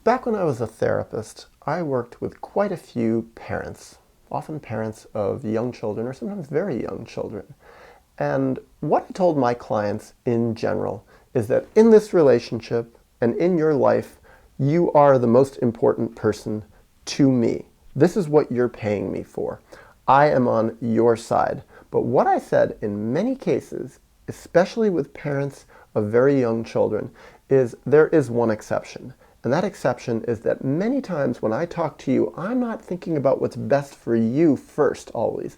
Back when I was a therapist, I worked with quite a few parents, often parents of young children or sometimes very young children. And what I told my clients in general is that in this relationship and in your life, you are the most important person to me. This is what you're paying me for. I am on your side. But what I said in many cases, especially with parents of very young children, is there is one exception. And that exception is that many times when I talk to you, I'm not thinking about what's best for you first, always.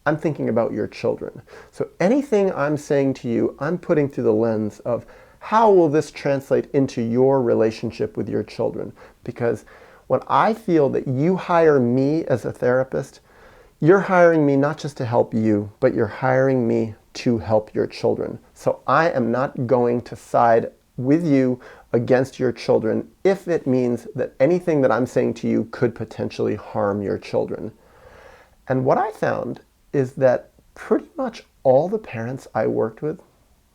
I'm thinking about your children. So anything I'm saying to you, I'm putting through the lens of how will this translate into your relationship with your children? Because when I feel that you hire me as a therapist, you're hiring me not just to help you, but you're hiring me to help your children. So I am not going to side with you against your children if it means that anything that I'm saying to you could potentially harm your children. And what I found is that pretty much all the parents I worked with,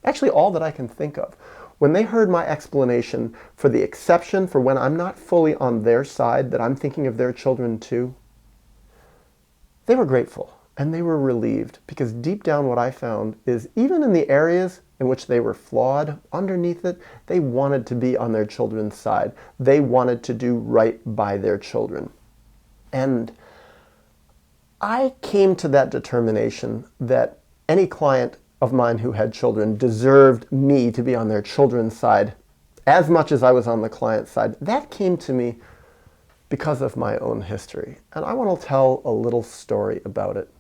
actually all that I can think of, when they heard my explanation for the exception for when I'm not fully on their side, that I'm thinking of their children too, they were grateful and they were relieved, because deep down what I found is even in the areas in which they were flawed, underneath it, they wanted to be on their children's side. They wanted to do right by their children. And I came to that determination that any client of mine who had children deserved me to be on their children's side as much as I was on the client's side. That came to me because of my own history. And I want to tell a little story about it.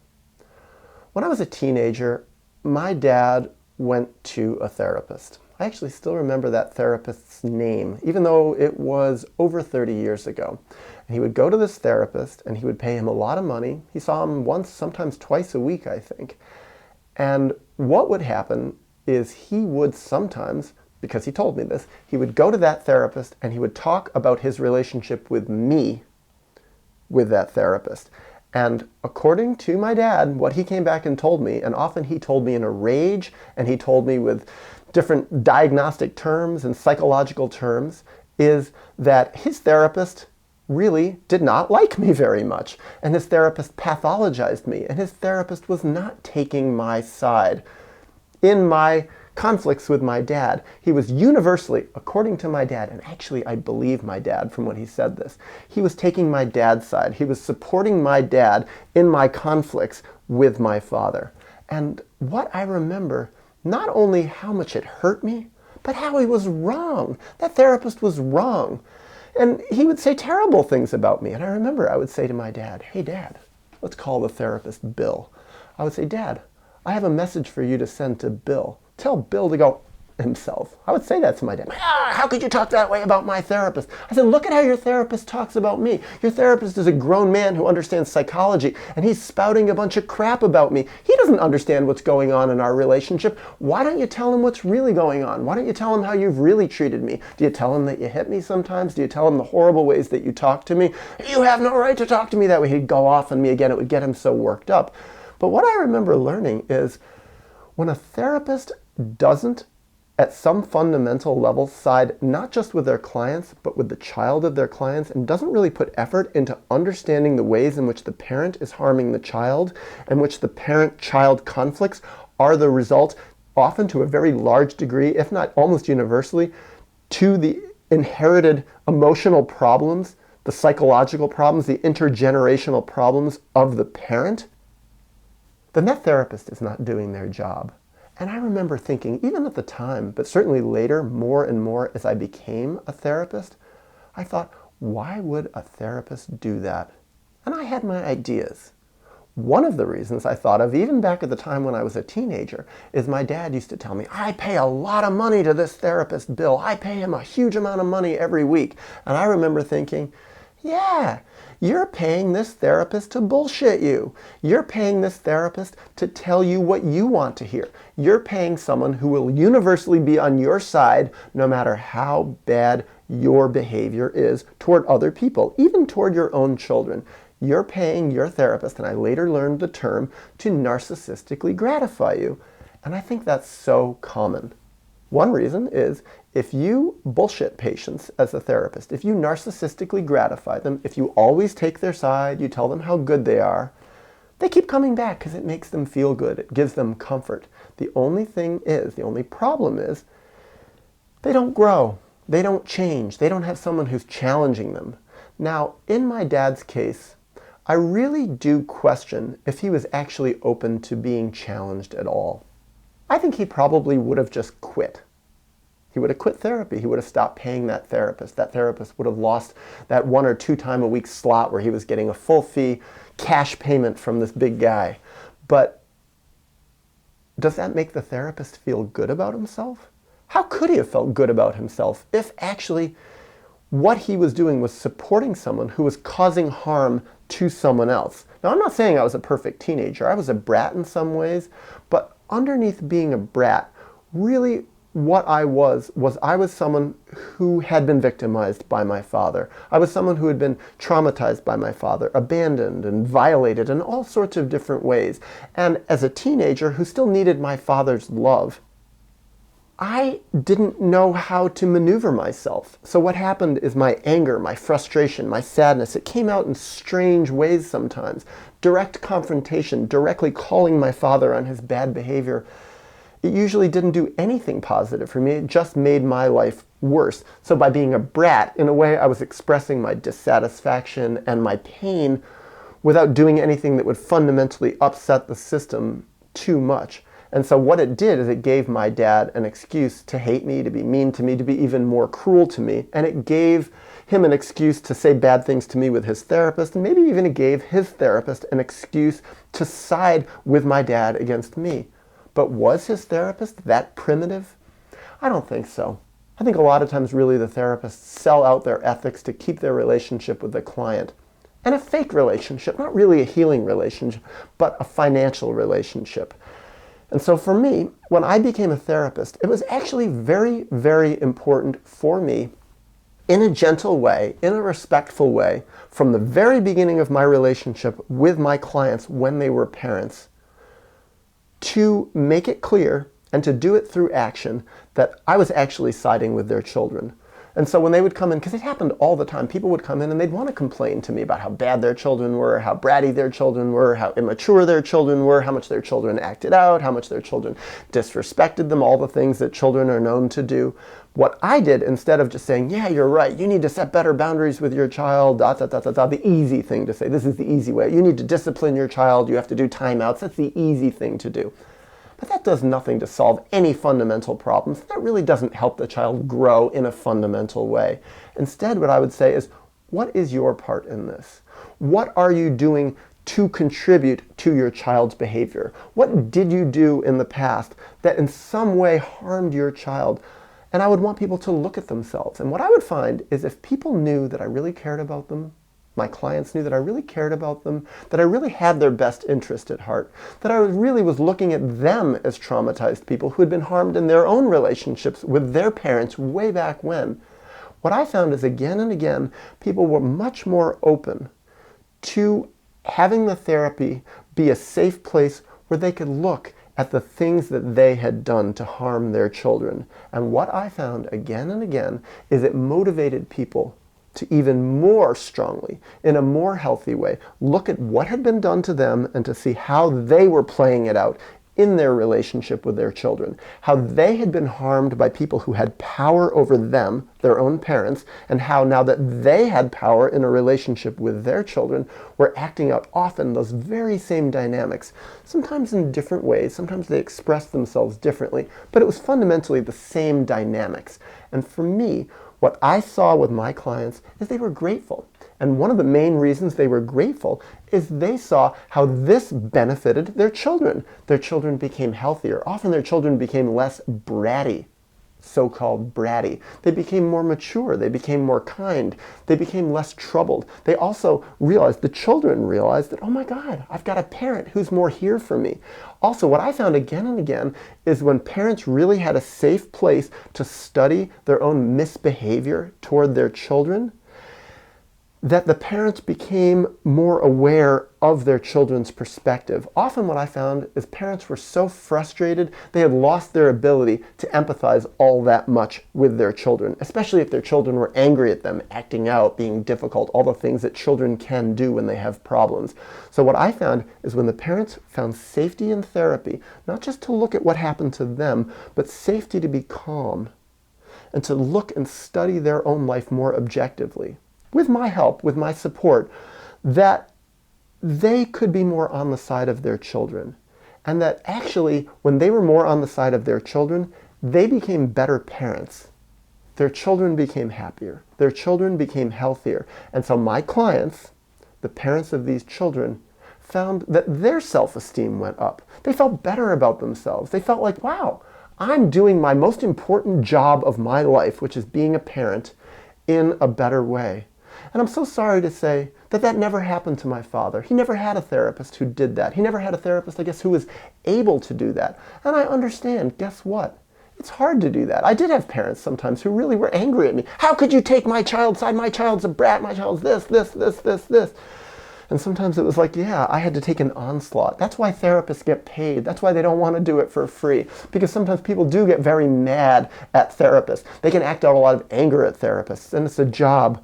When I was a teenager, my dad went to a therapist. I actually still remember that therapist's name, even though it was over 30 years ago. And he would go to this therapist and he would pay him a lot of money. He saw him once, sometimes twice a week, I think. And what would happen is he would sometimes, because he told me this, he would go to that therapist and he would talk about his relationship with me with that therapist. And according to my dad, what he came back and told me, and often he told me in a rage, and he told me with different diagnostic terms and psychological terms, is that his therapist really did not like me very much. And his therapist pathologized me, and his therapist was not taking my side. In my conflicts with my dad, he was universally, according to my dad, and actually I believe my dad from when he said this, he was taking my dad's side. He was supporting my dad in my conflicts with my father. And what I remember, not only how much it hurt me, but how he was wrong. That therapist was wrong. And he would say terrible things about me. And I remember I would say to my dad, "Hey Dad, let's call the therapist Bill." I would say, "Dad, I have a message for you to send to Bill. Tell Bill to go himself." I would say that to my dad. "How could you talk that way about my therapist?" I said, "Look at how your therapist talks about me. Your therapist is a grown man who understands psychology, and he's spouting a bunch of crap about me. He doesn't understand what's going on in our relationship. Why don't you tell him what's really going on? Why don't you tell him how you've really treated me? Do you tell him that you hit me sometimes? Do you tell him the horrible ways that you talk to me? You have no right to talk to me that way." He'd go off on me again. It would get him so worked up. But what I remember learning is when a therapist doesn't, at some fundamental level, side not just with their clients, but with the child of their clients, and doesn't really put effort into understanding the ways in which the parent is harming the child, and which the parent-child conflicts are the result, often to a very large degree, if not almost universally, to the inherited emotional problems, the psychological problems, the intergenerational problems of the parent, then that therapist is not doing their job. And I remember thinking, even at the time, but certainly later, more and more as I became a therapist, I thought, why would a therapist do that? And I had my ideas. One of the reasons I thought of, even back at the time when I was a teenager, is my dad used to tell me, "I pay a lot of money to this therapist, Bill. I pay him a huge amount of money every week." And I remember thinking, yeah, you're paying this therapist to bullshit you. You're paying this therapist to tell you what you want to hear. You're paying someone who will universally be on your side no matter how bad your behavior is toward other people, even toward your own children. You're paying your therapist, and I later learned the term, to narcissistically gratify you. And I think that's so common. One reason is if you bullshit patients as a therapist, if you narcissistically gratify them, if you always take their side, you tell them how good they are, they keep coming back because it makes them feel good. It gives them comfort. The only problem is, they don't grow. They don't change. They don't have someone who's challenging them. Now, in my dad's case, I really do question if he was actually open to being challenged at all. I think he probably would have just quit. He would have quit therapy. He would have stopped paying that therapist. That therapist would have lost that 1 or 2 time a week slot where he was getting a full fee cash payment from this big guy. But does that make the therapist feel good about himself? How could he have felt good about himself if actually what he was doing was supporting someone who was causing harm to someone else? Now, I'm not saying I was a perfect teenager. I was a brat in some ways, but underneath being a brat, really what I was someone who had been victimized by my father. I was someone who had been traumatized by my father, abandoned and violated in all sorts of different ways. And as a teenager who still needed my father's love, I didn't know how to maneuver myself. So what happened is my anger, my frustration, my sadness, it came out in strange ways sometimes. Direct confrontation, directly calling my father on his bad behavior. It usually didn't do anything positive for me. It just made my life worse. So by being a brat, in a way, I was expressing my dissatisfaction and my pain without doing anything that would fundamentally upset the system too much. And so what it did is it gave my dad an excuse to hate me, to be mean to me, to be even more cruel to me. And it gave him an excuse to say bad things to me with his therapist. And maybe even it gave his therapist an excuse to side with my dad against me. But was his therapist that primitive? I don't think so. I think a lot of times really the therapists sell out their ethics to keep their relationship with the client. And a fake relationship, not really a healing relationship, but a financial relationship. And so for me, when I became a therapist, it was actually very, very important for me, in a gentle way, in a respectful way, from the very beginning of my relationship with my clients when they were parents, to make it clear and to do it through action that I was actually siding with their children. And so when they would come in, because it happened all the time, people would come in and they'd want to complain to me about how bad their children were, how bratty their children were, how immature their children were, how much their children acted out, how much their children disrespected them, all the things that children are known to do. What I did, instead of just saying, yeah, you're right, you need to set better boundaries with your child, the easy thing to say, this is the easy way. You need to discipline your child, you have to do timeouts, that's the easy thing to do. But that does nothing to solve any fundamental problems. That really doesn't help the child grow in a fundamental way. Instead, what I would say is, what is your part in this? What are you doing to contribute to your child's behavior? What did you do in the past that in some way harmed your child? And I would want people to look at themselves. And what I would find is if people knew that I really cared about them, my clients knew that I really cared about them, that I really had their best interest at heart, that I really was looking at them as traumatized people who had been harmed in their own relationships with their parents way back when. What I found is again and again, people were much more open to having the therapy be a safe place where they could look at the things that they had done to harm their children. And what I found again and again is it motivated people to even more strongly, in a more healthy way, look at what had been done to them and to see how they were playing it out in their relationship with their children, how they had been harmed by people who had power over them, their own parents, and how now that they had power in a relationship with their children, were acting out often those very same dynamics, sometimes in different ways, sometimes they expressed themselves differently, but it was fundamentally the same dynamics. And for me, what I saw with my clients is they were grateful. And one of the main reasons they were grateful is they saw how this benefited their children. Their children became healthier. Often their children became less bratty, so-called bratty. They became more mature. They became more kind. They became less troubled. They also realized, the children realized that, oh my God, I've got a parent who's more here for me. Also, what I found again and again is when parents really had a safe place to study their own misbehavior toward their children, that the parents became more aware of their children's perspective. Often what I found is parents were so frustrated, they had lost their ability to empathize all that much with their children, especially if their children were angry at them, acting out, being difficult, all the things that children can do when they have problems. So what I found is when the parents found safety in therapy, not just to look at what happened to them, but safety to be calm and to look and study their own life more objectively, with my help, with my support, that they could be more on the side of their children. And that actually, when they were more on the side of their children, they became better parents. Their children became happier. Their children became healthier. And so my clients, the parents of these children, found that their self-esteem went up. They felt better about themselves. They felt like, wow, I'm doing my most important job of my life, which is being a parent, in a better way. And I'm so sorry to say that that never happened to my father. He never had a therapist who did that. He never had a therapist, I guess, who was able to do that. And I understand, guess what? It's hard to do that. I did have parents sometimes who really were angry at me. How could you take my child's side? My child's a brat. My child's this. And sometimes it was like, yeah, I had to take an onslaught. That's why therapists get paid. That's why they don't want to do it for free. Because sometimes people do get very mad at therapists. They can act out a lot of anger at therapists. And it's a job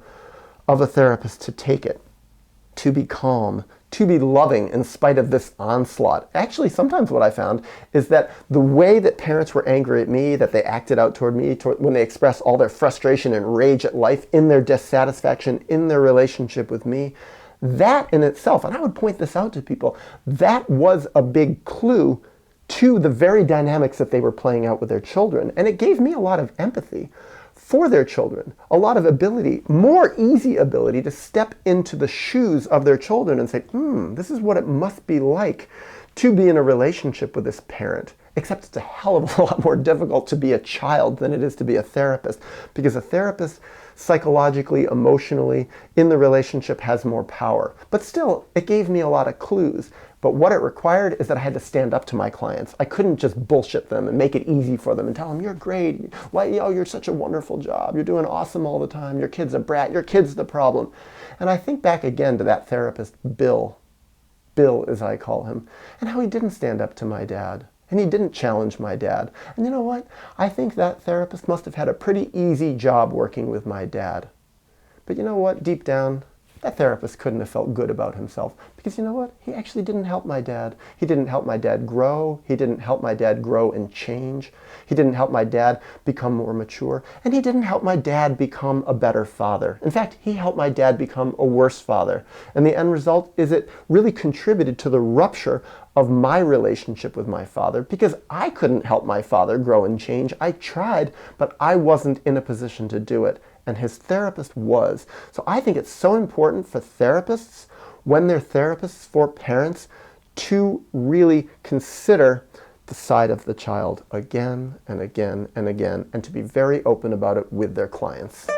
of a therapist to take it, to be calm, to be loving in spite of this onslaught. Actually, sometimes what I found is that the way that parents were angry at me, that they acted out toward me, when they expressed all their frustration and rage at life, in their dissatisfaction, in their relationship with me, that in itself, and I would point this out to people, that was a big clue to the very dynamics that they were playing out with their children. And it gave me a lot of empathy for their children, a lot of ability, more easy ability to step into the shoes of their children and say, this is what it must be like to be in a relationship with this parent. Except it's a hell of a lot more difficult to be a child than it is to be a therapist, because a therapist psychologically, emotionally, in the relationship has more power. But still, it gave me a lot of clues. But what it required is that I had to stand up to my clients. I couldn't just bullshit them and make it easy for them and tell them, you're great, you're such a wonderful job, you're doing awesome all the time, your kid's a brat, your kid's the problem. And I think back again to that therapist, Bill as I call him, and how he didn't stand up to my dad. And he didn't challenge my dad. And you know what? I think that therapist must have had a pretty easy job working with my dad. But you know what? Deep down, that therapist couldn't have felt good about himself. Because you know what? He actually didn't help my dad. He didn't help my dad grow. He didn't help my dad grow and change. He didn't help my dad become more mature. And he didn't help my dad become a better father. In fact, he helped my dad become a worse father. And the end result is it really contributed to the rupture of my relationship with my father, because I couldn't help my father grow and change. I tried, but I wasn't in a position to do it. And his therapist was. So I think it's so important for therapists, when they're therapists for parents, to really consider the side of the child again and again and again, and to be very open about it with their clients.